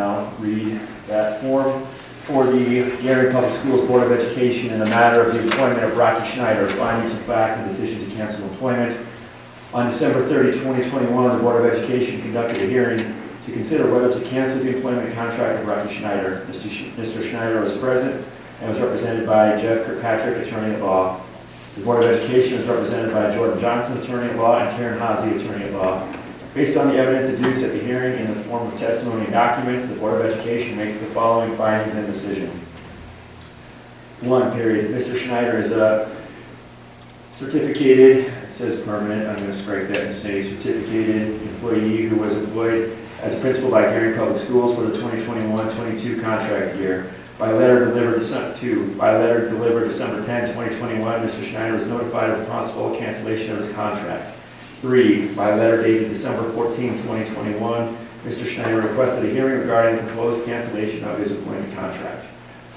now read that form for the Gary Public Schools Board of Education in the matter of the employment of Rocky Schneider, findings of fact and decision to cancel employment. On December 30, 2021, the Board of Education conducted a hearing to consider whether to cancel the employment contract of Rocky Schneider. Mr. Schneider was present and was represented by Jeff Kirkpatrick, attorney at law. The Board of Education was represented by Jordan Johnson, attorney at law, and Karen Haase, attorney at law. Based on the evidence adduced at the hearing in the form of testimony and documents, the Board of Education makes the following findings and decision. 1, period. Mr. Schneider is a certificated, it says permanent, I'm going to strike that and say certificated employee who was employed as a principal by Gary Public Schools for the 2021-22 contract year. By letter delivered December 10, 2021, Mr. Schneider was notified of the possible cancellation of his contract. 3, by letter dated December 14, 2021, Mr. Schneider requested a hearing regarding the proposed cancellation of his employment contract.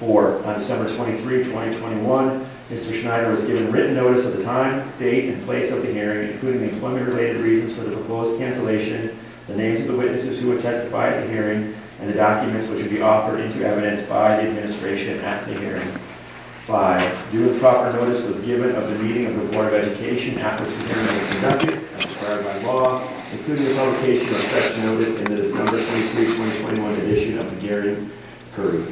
4, on December 23, 2021, Mr. Schneider was given written notice of the time, date, and place of the hearing, including the employment-related reasons for the proposed cancellation, the names of the witnesses who would testify at the hearing, and the documents which would be offered into evidence by the administration at the hearing. 5, due and proper notice was given of the meeting of the Board of Education after the hearing was conducted, as required by law, including the publication of such notice in the December 23, 2021 edition of the Gary Courier.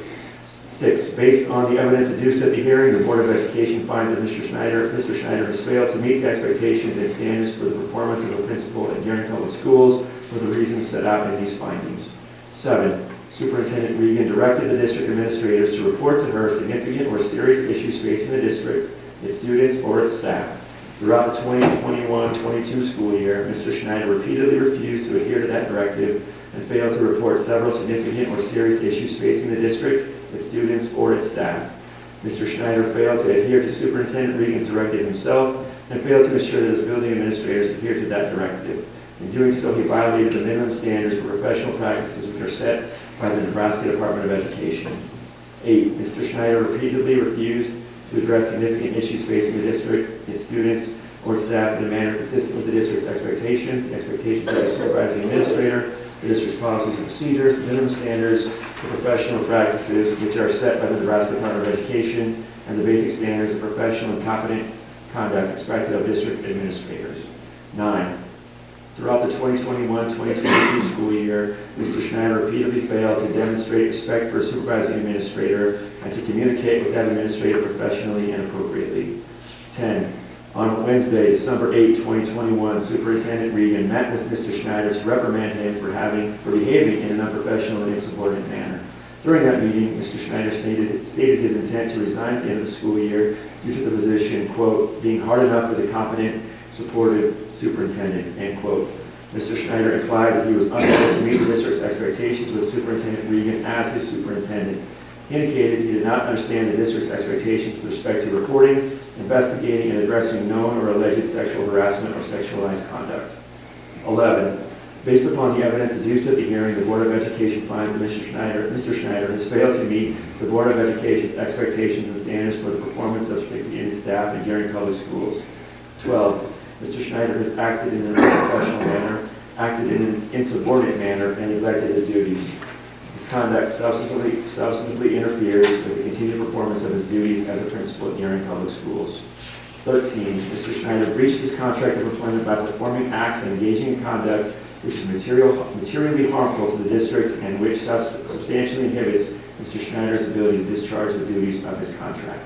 6, based on the evidence adduced at the hearing, the Board of Education finds that Mr. Schneider has failed to meet the expectations and standards for the performance of a principal at Gary Public Schools for the reasons set out in these findings. 7, Superintendent Regan directed the district administrators to report to her significant or serious issues facing the district, its students, or its staff. Throughout the 2021-22 school year, Mr. Schneider repeatedly refused to adhere to that directive and failed to report several significant or serious issues facing the district, its students, or its staff. Mr. Schneider failed to adhere to Superintendent Regan's directive himself and failed to ensure that his building administrators adhered to that directive. In doing so, he violated the minimum standards for professional practices which are set by the Nebraska Department of Education. 8, Mr. Schneider repeatedly refused to address significant issues facing the district, its students, or its staff in a manner consistent with the district's expectations, the expectations of the supervising administrator, the district's policies and procedures, the minimum standards for professional practices which are set by the Nebraska Department of Education, and the basic standards of professional and competent conduct expected of district administrators. 9, throughout the 2021-2022 school year, Mr. Schneider repeatedly failed to demonstrate respect for a supervising administrator and to communicate with that administrator professionally and appropriately. 10, on Wednesday, December 8, 2021, Superintendent Regan met with Mr. Schneider to reprimand him for behaving in an unprofessional and insubordinate manner. During that meeting, Mr. Schneider stated his intent to resign at the end of the school year due to the position, quote, being hard enough for the competent, supportive superintendent, end quote. Mr. Schneider implied that he was unable to meet the district's expectations with Superintendent Regan as his superintendent. He indicated he did not understand the district's expectations with respect to reporting, investigating, and addressing known or alleged sexual harassment or sexualized conduct. 11, based upon the evidence adduced at the hearing, the Board of Education finds that Mr. Schneider has failed to meet the Board of Education's expectations and standards for the performance of certificated staff in Gary Public Schools. 12, Mr. Schneider has acted in an unprofessional manner, acted in an insubordinate manner, and neglected his duties. His conduct substantively interferes with the continued performance of his duties as a principal at Gary Public Schools. 13, Mr. Schneider breached his contract of employment by performing acts and engaging in conduct which is materially harmful to the district and which substantially inhibits Mr. Schneider's ability to discharge the duties of his contract.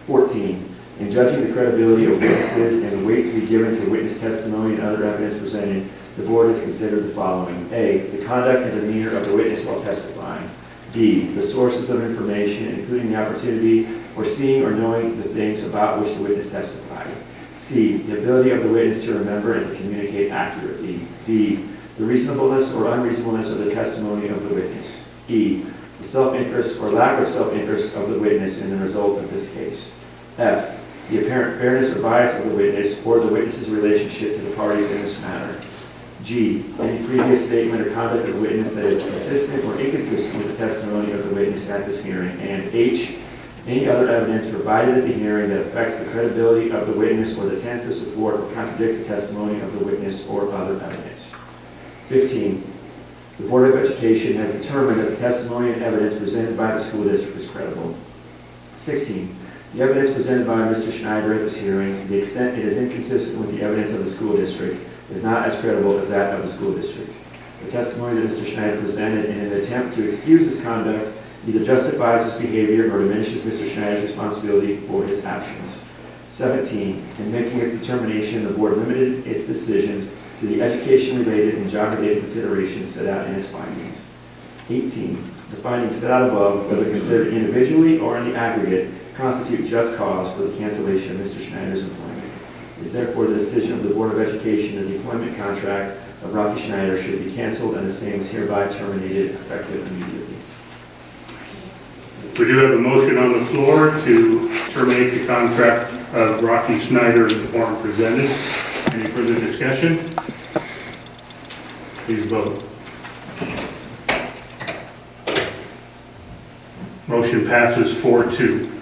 14, in judging the credibility of witnesses and the weight to be given to witness testimony and other evidence presented, the board has considered the following. A, the conduct and demeanor of the witness while testifying. B, the sources of information, including the opportunity for seeing or knowing the things about which the witness testified. C, the ability of the witness to remember and to communicate accurately. D, the reasonableness or unreasonableness of the testimony of the witness. E, the self-interest or lack of self-interest of the witness in the result of this case. F, the apparent fairness or bias of the witness or the witness's relationship to the parties in this matter. G, any previous statement or conduct of the witness that is consistent or inconsistent with the testimony of the witness at this hearing. And H, any other evidence provided at the hearing that affects the credibility of the witness or that tends to support or contradict the testimony of the witness or other evidence. 15, The Board of Education has determined that the testimony and evidence presented by the school district is credible. 16. The evidence presented by Mr. Schneider at this hearing, to the extent it is inconsistent with the evidence of the school district, is not as credible as that of the school district. The testimony that Mr. Schneider presented in an attempt to excuse his conduct neither justifies his behavior nor diminishes Mr. Schneider's responsibility for his actions. 17. In making its determination, the board limited its decisions to the education-related and job-related considerations set out in its findings. 18. The findings set out above, whether considered individually or in the aggregate, constitute just cause for the cancellation of Mr. Schneider's employment. It is therefore the decision of the Board of Education that the employment contract of Rocky Schneider should be canceled and the same is hereby terminated effective immediately. We do have a motion on the floor to terminate the contract of Rocky Schneider in the form presented. Any further discussion? Please vote. Motion passes 4-2.